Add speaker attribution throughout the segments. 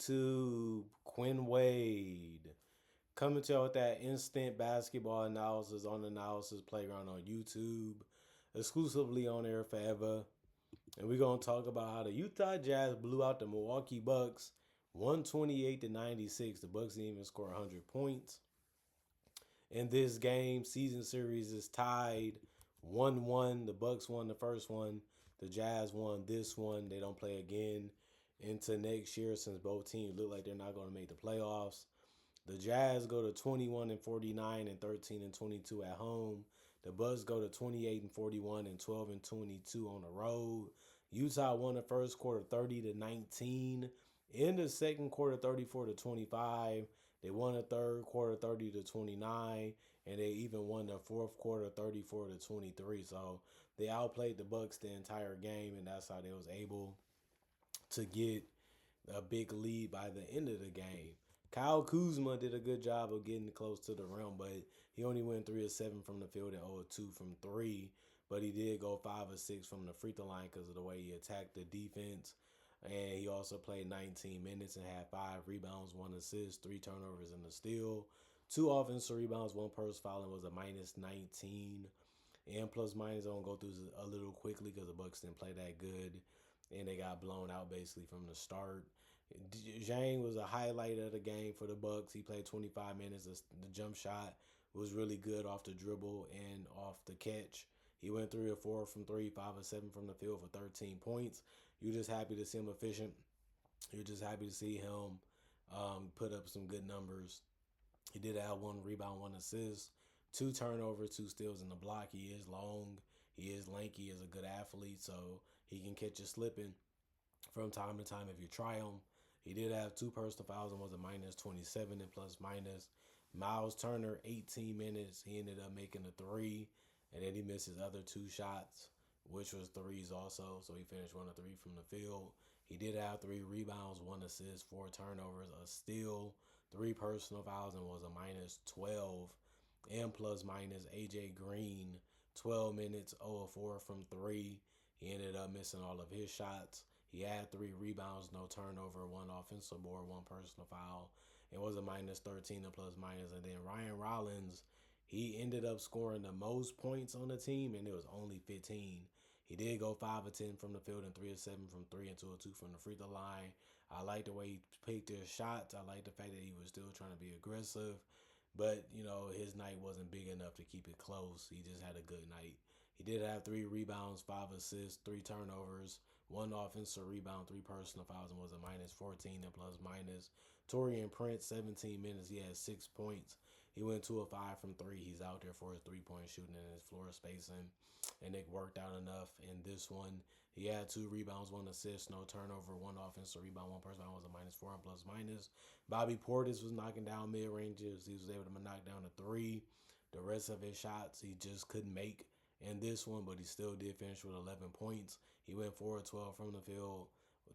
Speaker 1: YouTube? Quinn Wade coming to you with that instant basketball analysis on the Analysis Playground on YouTube, exclusively on air forever. And we're gonna talk about how the Utah Jazz blew out the Milwaukee Bucks, 128-96. The Bucks didn't even score 100 points in this game. Season series is tied 1-1. The Bucks won the first one. The Jazz won this one. They don't play again into next year since both teams look like they're not going to make the playoffs. The Jazz go to 21-49 and 13-22 at home. The Bucks go to 28-41 and 12-22 on the road. Utah won the first quarter 30-19. In the second quarter 34-25. They won the third quarter 30-29, and they even won the fourth quarter 34-23. So they outplayed the Bucks the entire game, and that's how they was able to get a big lead by the end of the game. Kyle Kuzma did a good job of getting close to the rim, but he only went 3 of 7 from the field and 0 of 2 from 3. But he did go 5 of 6 from the free throw line because of the way he attacked the defense. And he also played 19 minutes and had 5 rebounds, 1 assist, 3 turnovers, and a steal. 2 offensive rebounds, 1 personal foul, and was a minus 19. And plus minus, I'm going to go through a little quickly because the Bucks didn't play that good. And they got blown out basically from the start. Zhang was a highlight of the game for the Bucks. He played 25 minutes. The jump shot was really good off the dribble and off the catch. He went 3 of 4 from 3, 5 of 7 from the field for 13 points. You're just happy to see him efficient. You're just happy to see him put up some good numbers. He did have 1 rebound, 1 assist, 2 turnovers, 2 steals in the block. He is long. He is lanky. He is a good athlete, so he can catch you slipping from time to time if you try him. He did have 2 personal fouls and was a minus 27 and plus minus. Miles Turner, 18 minutes. He ended up making a 3, and then he missed his other 2 shots, which was threes also. So he finished 1 of 3 from the field. He did have 3 rebounds, 1 assist, 4 turnovers, a steal, 3 personal fouls, and was a minus 12 and plus minus. AJ Green, 12 minutes, 0 of 4 from 3. He ended up missing all of his shots. He had 3 rebounds, no turnover, 1 offensive board, 1 personal foul. It was a minus 13 and plus minus. And then Ryan Rollins, he ended up scoring the most points on the team, and it was only 15. He did go 5 of 10 from the field and 3 of 7 from 3 and 2 of 2 from the free throw line. I like the way he picked his shots. I like the fact that he was still trying to be aggressive. But, his night wasn't big enough to keep it close. He just had a good night. He did have 3 rebounds, 5 assists, 3 turnovers, 1 offensive rebound, 3 personal fouls, and was a minus 14 and plus minus. Torian Prince, 17 minutes. He had 6 points. He went 2 of 5 from 3. He's out there for his 3-point shooting and his floor spacing, and it worked out enough in this one. He had 2 rebounds, 1 assist, no turnover, 1 offensive rebound, 1 personal foul, was a minus 4 and plus minus. Bobby Portis was knocking down mid ranges. He was able to knock down a 3. The rest of his shots he just couldn't make in this one, but he still did finish with 11 points. He went 4 of 12 from the field,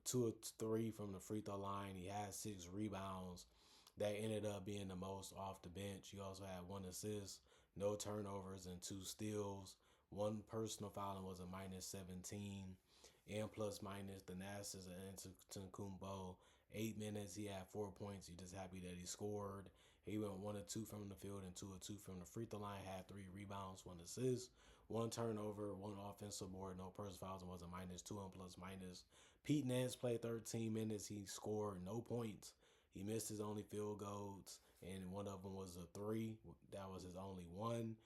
Speaker 1: 2 of 3 from the free throw line. He had 6 rebounds. That ended up being the most off the bench. He also had 1 assist, no turnovers, and 2 steals. 1 personal foul and was a minus 17. And plus minus, the Nastas and Antetokounmpo, 8 minutes. He had 4 points. He just happy that he scored. He went 1 of 2 from the field and 2 of 2 from the free throw line. Had 3 rebounds, 1 assist, 1 turnover, 1 offensive board, no personal fouls, and was a minus 2 and plus minus. Pete Nance played 13 minutes. He scored no points. He missed his only field goals, and one of them was a 3. That was his only one.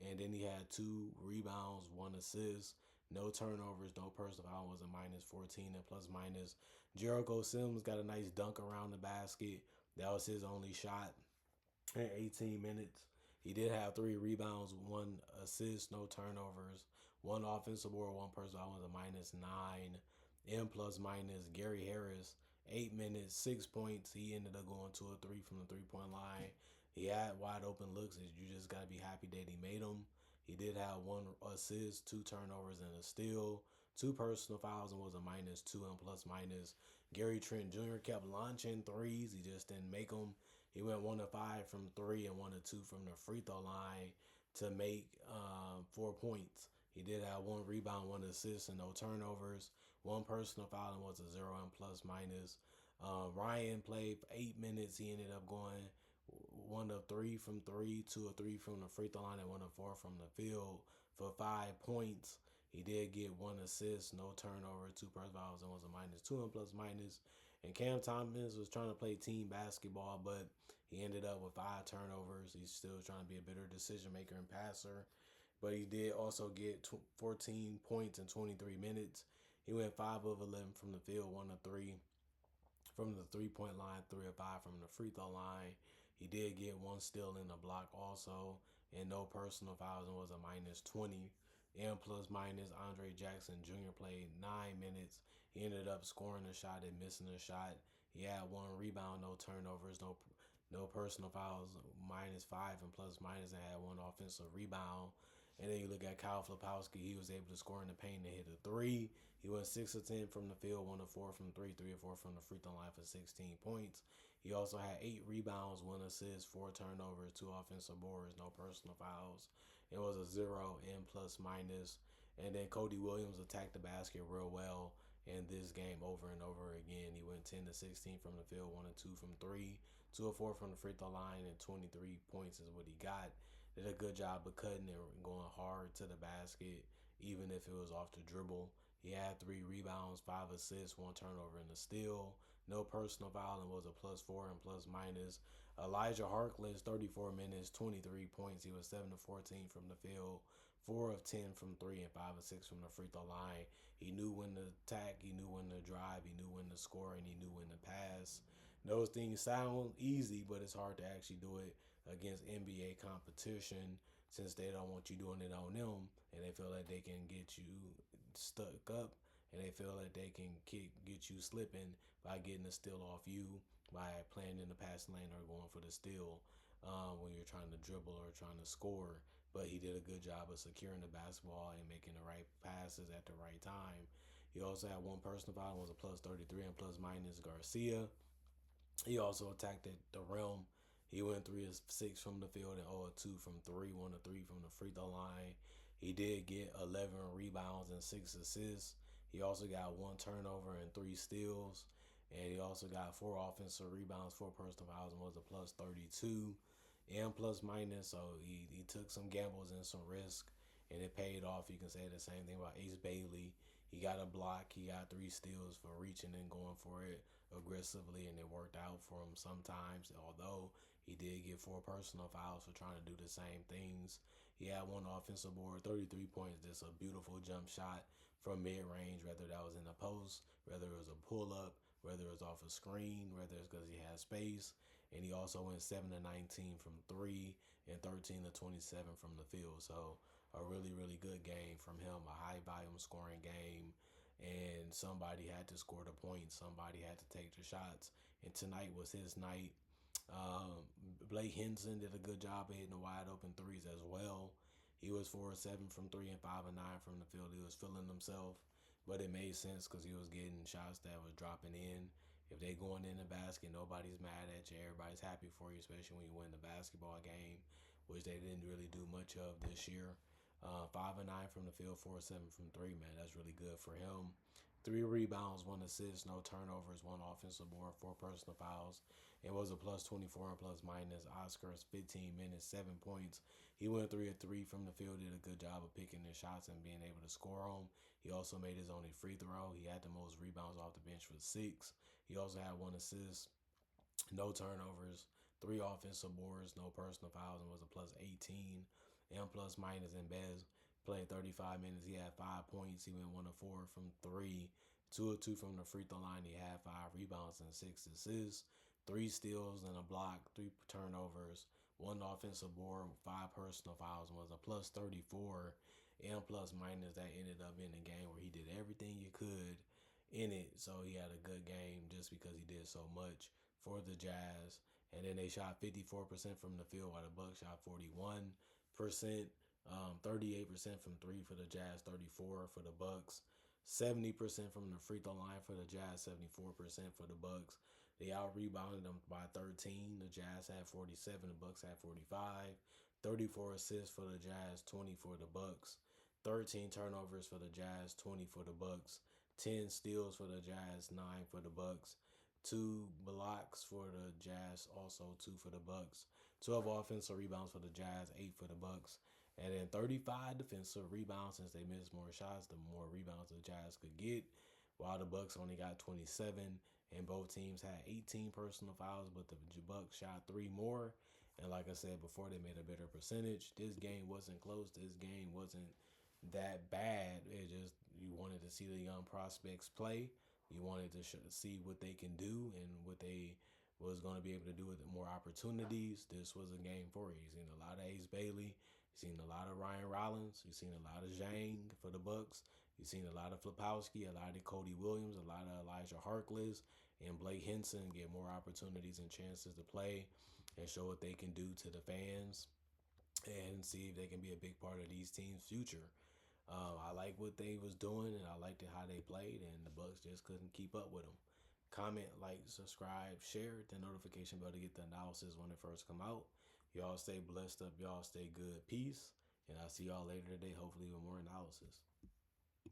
Speaker 1: And then he had 2 rebounds, 1 assist, no turnovers, no personal foul, was a minus 14 and plus minus. Jericho Sims got a nice dunk around the basket. That was his only shot in 18 minutes. He did have 3 rebounds, 1 assist, no turnovers, 1 offensive board, 1 personal foul, was a minus 9. And plus minus. Gary Harris, 8 minutes, 6 points. He ended up going 2 of 3 from the 3-point line. He had wide open looks. You just got to be happy that he made them. He did have 1 assist, 2 turnovers, and a steal, 2 personal fouls, and was a minus 2 and plus minus. Gary Trent Jr. kept launching threes. He just didn't make them. He went 1 of 5 from 3 and 1 of 2 from the free throw line to make 4 points. He did have 1 rebound, 1 assist, and no turnovers. 1 personal foul and was a 0 and plus minus. Ryan played for 8 minutes. He ended up going 1 of 3 from three, 2 of 3 from the free throw line, and 1 of 4 from the field for 5 points. He did get 1 assist, no turnover, 2 personal fouls, and was a -2 and plus minus. And Cam Thomas was trying to play team basketball, but he ended up with 5 turnovers. He's still trying to be a better decision maker and passer. But he did also get 14 points in 23 minutes. He went 5 of 11 from the field, 1 of 3 from the 3 point line, 3 of 5 from the free throw line. He did get 1 steal in the block also, and no personal fouls, and was a -20. And plus minus, Andre Jackson Jr. played 9 minutes. He ended up scoring a shot and missing a shot. He had 1 rebound, no turnovers, no personal fouls, -5 and plus minus, and had 1 offensive rebound. And then you look at Kyle Flapowski. He was able to score in the paint and hit a three. He went 6 of 10 from the field, 1 of 4 from three, 3 of 4 from the free throw line for 16 points. He also had 8 rebounds, 1 assist, 4 turnovers, 2 offensive boards, no personal fouls. It was a 0 and plus minus. And then Cody Williams attacked the basket real well in this game over and over again. He went 10 of 16 from the field, 1 of 2 from three, 2 of 4 from the free throw line, and 23 points is what he got. Did a good job of cutting and going hard to the basket, even if it was off the dribble. He had 3 rebounds, 5 assists, 1 turnover, and a steal. No personal foul, and was a +4 and plus minus. Elijah Harkless, 34 minutes, 23 points. He was 7 of 14 from the field, 4 of 10 from three, and 5 of 6 from the free throw line. He knew when to attack, he knew when to drive, he knew when to score, and he knew when to pass. Those things sound easy, but it's hard to actually do it against NBA competition, since they don't want you doing it on them, and they feel like they can get you stuck up, and they feel like they can get you slipping by getting a steal off you by playing in the pass lane or going for the steal when you're trying to dribble or trying to score. But he did a good job of securing the basketball and making the right passes at the right time. He also had 1 personal foul, was a +33 and plus minus Garcia. He also attacked at the rim. He went 3 of 6 from the field and 0 of 2 from three, 1 of 3 from the free throw line. He did get 11 rebounds and 6 assists. He also got 1 turnover and 3 steals. And he also got 4 offensive rebounds, 4 personal fouls, and was a +32 and plus minus. So he took some gambles and some risk, and it paid off. You can say the same thing about Ace Bailey. He got a block. He got 3 steals for reaching and going for it aggressively, and it worked out for him sometimes, although he did get 4 personal fouls for trying to do the same things. He had 1 offensive board, 33 points, just a beautiful jump shot from mid-range, whether that was in the post, whether it was a pull-up, whether it was off a screen, whether it's because he had space. And he also went 7 of 19 from three and 13 of 27 from the field. So a really, really good game from him, a high-volume scoring game. And somebody had to score the points. Somebody had to take the shots. And tonight was his night. Blake Henson did a good job of hitting the wide open threes as well. He was 4 of 7 from three and 5 of 9 from the field. He was feeling himself, but it made sense because he was getting shots that was dropping in. If they going in the basket, nobody's mad at you. Everybody's happy for you, especially when you win the basketball game, which they didn't really do much of this year. 5 of 9 from the field, 4 of 7 from three. Man, that's really good for him. 3 rebounds, 1 assist, no turnovers, 1 offensive board, 4 personal fouls. It was a +24 and plus minus. Oscar's 15 minutes, 7 points. He went 3 of 3 from the field, did a good job of picking his shots and being able to score them. He also made his only free throw. He had the most rebounds off the bench with 6. He also had 1 assist, no turnovers, 3 offensive boards, no personal fouls, and was a +18 and plus minus. And Bez played 35 minutes. He had 5 points. He went 1 of 4 from three, 2 of 2 from the free throw line. He had 5 rebounds and 6 assists, 3 steals and a block, 3 turnovers, 1 offensive board, 5 personal fouls, and was a +34 and plus minus. That ended up in a game where he did everything you could in it. So he had a good game just because he did so much for the Jazz. And then they shot 54% from the field while the Bucks shot 41%. 38% from three for the Jazz, 34 for the Bucks, 70% from the free throw line for the Jazz, 74% for the Bucks. They out rebounded them by 13. The Jazz had 47, the Bucks had 45. 34 assists for the Jazz, 20 for the Bucks. 13 turnovers for the Jazz, 20 for the Bucks. 10 steals for the Jazz, 9 for the Bucks. 2 blocks for the Jazz, also 2 for the Bucks. 12 offensive rebounds for the Jazz, 8 for the Bucks. And then 35 defensive rebounds since they missed more shots, the more rebounds the Jazz could get. While the Bucks only got 27, and both teams had 18 personal fouls, but the Bucks shot 3 more. And like I said before, they made a better percentage. This game wasn't close. This game wasn't that bad. It just you wanted to see the young prospects play. You wanted to see what they can do and what they was going to be able to do with more opportunities. This was a game for you. You've seen a lot of Ace Bailey. You've seen a lot of Ryan Rollins. You've seen a lot of Zhang for the Bucks. You've seen a lot of Flipowski, a lot of Cody Williams, a lot of Elijah Harkless, and Blake Henson get more opportunities and chances to play and show what they can do to the fans and see if they can be a big part of these teams' future. I like what they was doing, and I liked how they played, and the Bucks just couldn't keep up with them. Comment, like, subscribe, share the notification bell to get the analysis when it first come out. Y'all stay blessed up. Y'all stay good. Peace. And I'll see y'all later today, hopefully with more analysis.